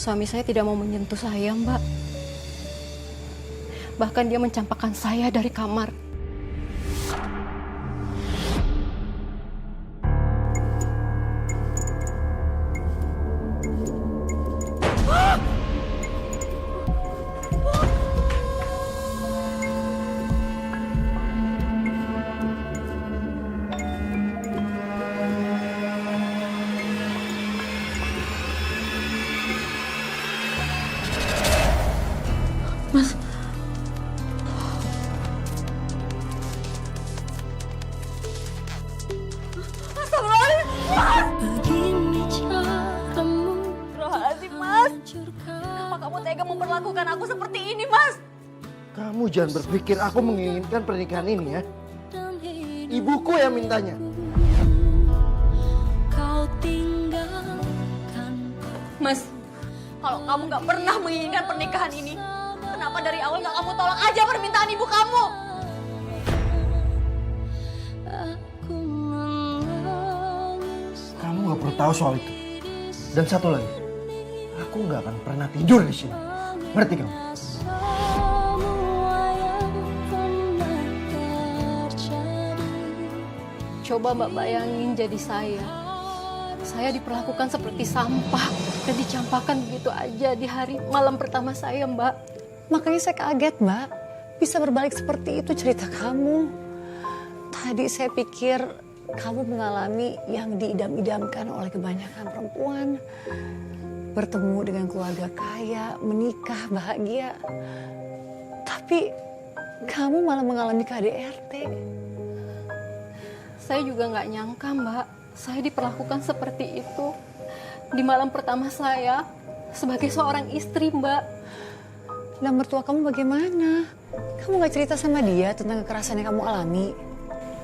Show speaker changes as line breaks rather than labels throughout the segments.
Suami saya tidak mau menyentuh saya, Mbak. Bahkan dia mencampakkan saya dari kamar. Mas,
Begini caramu
Astagfirullahaladzim, Mas. Kenapa kamu tega memperlakukan aku seperti ini, Mas?
Kamu jangan berpikir aku menginginkan pernikahan ini ya. Ibuku yang mintanya.
kau tinggalkan.
Mas, kalau kamu nggak pernah menginginkan pernikahan ini, kenapa dari awal nggak kamu tolak aja permintaan ibu kamu?
Aku menangis.
Kamu gak perlu tahu soal itu. Dan satu lagi, aku gak akan pernah tidur di sini. Ngerti kamu?
Semua yang pernah terjadi.
coba Mbak bayangin jadi saya. Saya diperlakukan seperti sampah dan dicampakkan begitu aja di hari malam pertama saya, Mbak.
Makanya saya kaget, Mbak. Bisa berbalik seperti itu cerita kamu. Tadi saya pikir kamu mengalami yang diidam-idamkan oleh kebanyakan perempuan. Bertemu dengan keluarga kaya, menikah, bahagia. Tapi kamu malah mengalami KDRT.
Saya juga nggak nyangka, Mbak. Saya diperlakukan seperti itu di malam pertama saya sebagai seorang istri, Mbak.
Dan mertua kamu bagaimana? Kamu gak cerita sama dia tentang kekerasan yang kamu alami?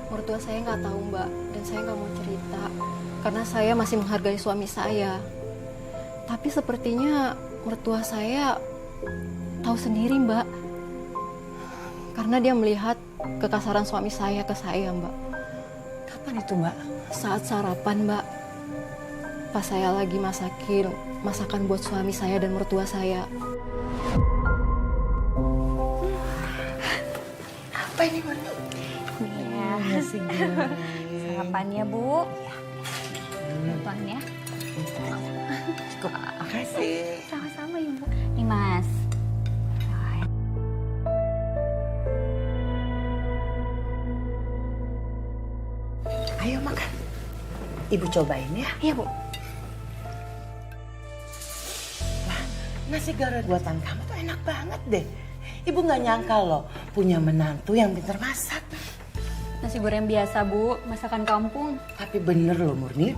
Mertua saya nggak tahu, Mbak, dan saya nggak mau cerita karena saya masih menghargai suami saya. Tapi sepertinya mertua saya tahu sendiri, Mbak, karena dia melihat kekasaran suami saya ke saya, Mbak.
Kapan itu, Mbak?
Saat sarapan, Mbak, pas saya lagi masakin masakan buat suami saya dan mertua saya.
Apa ini, Mas? Ya, sarapannya, Bu. Tuan ya.
Cukup, makasih.
Sama-sama, Ibu. Nih, Mas.
Ayo makan. Ibu cobain ya.
Iya, Bu.
Nasi goreng buatan kamu tuh enak banget deh. Ibu nggak nyangka loh punya menantu yang pintar masak.
Nasi goreng biasa, Bu. Masakan kampung.
Tapi bener loh Murni,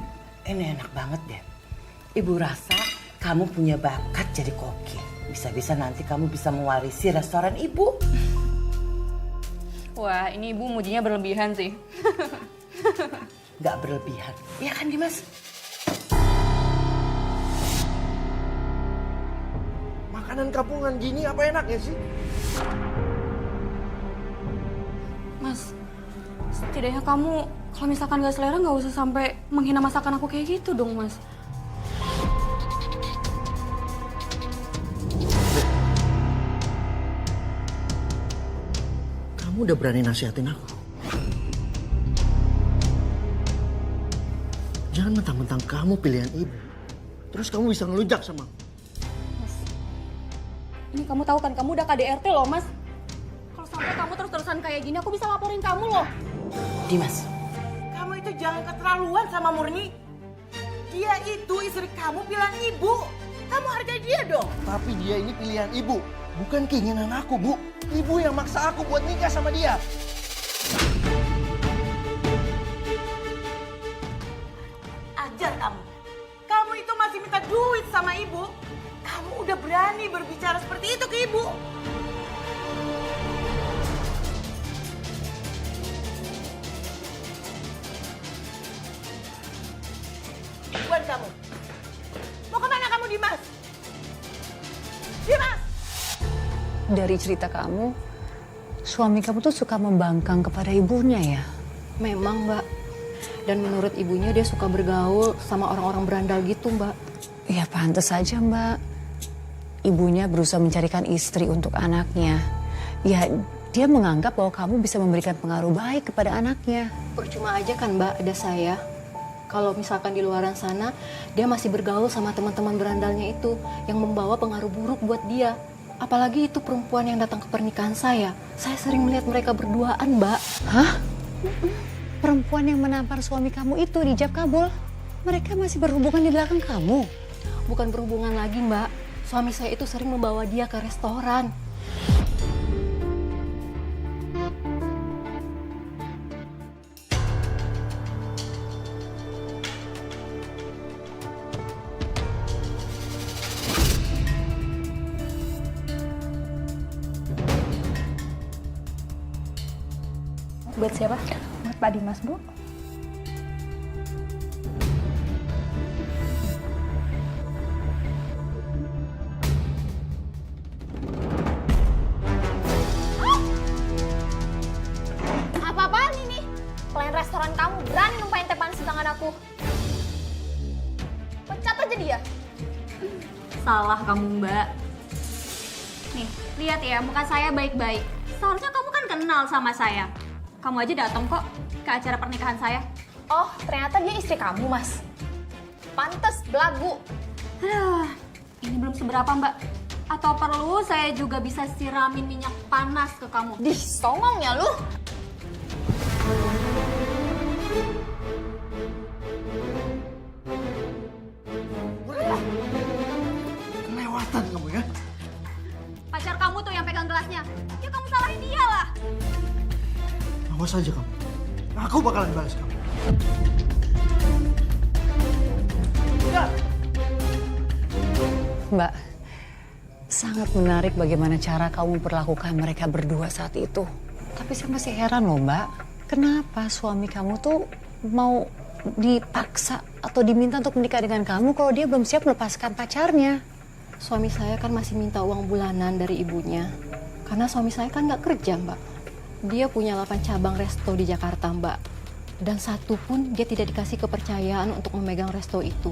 ini enak banget deh. Ibu rasa kamu punya bakat jadi koki. Bisa-bisa nanti kamu bisa mewarisi restoran ibu.
Wah, ini Ibu mujinya berlebihan sih.
Nggak berlebihan, iya kan Dimas?
Makanan kampungan gini apa enaknya sih?
Mas, setidaknya kamu kalau misalkan gak selera gak usah sampai menghina masakan aku kayak gitu dong, Mas.
Kamu udah berani nasihatin aku. Jangan mentang-mentang kamu pilihan ibu. Terus kamu bisa ngelunjak sama aku.
Ini kamu tahu kan, kamu udah KDRT loh, Mas. Kalau sampai kamu terus-terusan kayak gini, aku bisa laporin kamu loh.
Dimas, kamu itu jangan keterlaluan sama Murni. Dia itu istri kamu pilihan ibu. Kamu hargai dia dong.
Tapi dia ini pilihan ibu, bukan keinginan aku, Bu. Ibu yang maksa aku buat nikah sama dia.
Ajar kamu. Kamu itu masih minta duit sama ibu. Kamu udah berani berbicara seperti itu ke ibu. Buat kamu. Mau kemana kamu, Dimas? Dimas!
Dari cerita kamu, suami kamu tuh suka membangkang kepada ibunya ya?
Memang, Mbak. Dan menurut ibunya dia suka bergaul sama orang-orang berandal gitu, Mbak.
Ya pantas saja, Mbak. ibunya berusaha mencarikan istri untuk anaknya. Ya, dia menganggap bahwa kamu bisa memberikan pengaruh baik kepada anaknya.
Percuma aja kan Mbak, ada saya. Kalau misalkan di luaran sana, dia masih bergaul sama teman-teman berandalnya itu yang membawa pengaruh buruk buat dia. Apalagi itu perempuan yang datang ke pernikahan saya. Saya sering melihat mereka berduaan, Mbak.
Hah? Perempuan yang menampar suami kamu itu di Ijab Kabul, mereka masih berhubungan di belakang kamu?
Bukan berhubungan lagi, Mbak. Suami saya itu sering membawa dia ke restoran.
Buat siapa? Buat Pak Dimas, Bu.
Apa-apaan ini? Pelayan restoran kamu berani numpahin teh panas di tangan aku. Pecat aja dia.
Salah kamu, Mbak. Nih, lihat ya, muka saya baik-baik. Seharusnya kamu kan kenal sama saya. Kamu aja datang kok ke acara pernikahan saya.
Oh, ternyata dia istri kamu, Mas. Pantes, belagu.
Aduh, ini belum seberapa, Mbak. Atau perlu saya juga bisa siramin minyak panas ke kamu?
Dih, songong ya lu.
Kelewatan kamu ya.
Pacar kamu tuh yang pegang gelasnya. Ya kamu salahin dia lah.
Awas aja kamu. Aku bakalan balas kamu.
Mbak, sangat menarik bagaimana cara kamu memperlakukan mereka berdua saat itu. Tapi saya masih heran loh, Mbak. Kenapa suami kamu tuh mau dipaksa atau diminta untuk menikah dengan kamu kalau dia belum siap melepaskan pacarnya?
Suami saya kan masih minta uang bulanan dari ibunya. Karena suami saya kan nggak kerja, Mbak. Dia punya 8 cabang resto di Jakarta, Mbak. Dan satu pun dia tidak dikasih kepercayaan untuk memegang resto itu.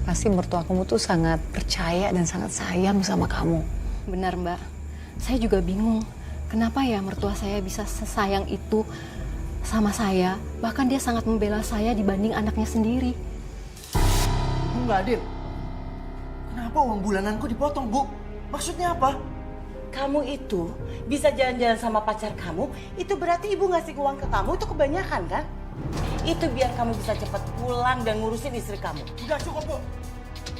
Pasti mertua kamu tuh sangat percaya dan sangat sayang sama kamu.
Benar, Mbak. Saya juga bingung. Kenapa ya mertua saya bisa sesayang itu sama saya? Bahkan dia sangat membela saya dibanding anaknya sendiri.
Enggak, Din. Kenapa uang bulananku dipotong, Bu? Maksudnya apa?
Kamu itu bisa jalan-jalan sama pacar kamu, itu berarti ibu ngasih uang ke kamu itu kebanyakan kan? Itu biar kamu bisa cepat pulang dan ngurusin istri kamu.
Udah cukup, Bu.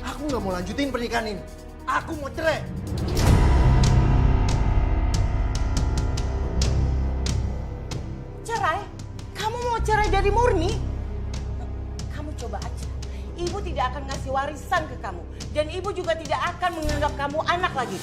Aku nggak mau lanjutin pernikahan ini. Aku mau cerai.
Cerai? Kamu mau cerai dari Murni? Kamu coba aja. Ibu tidak akan ngasih warisan ke kamu. Dan ibu juga tidak akan menganggap kamu anak lagi.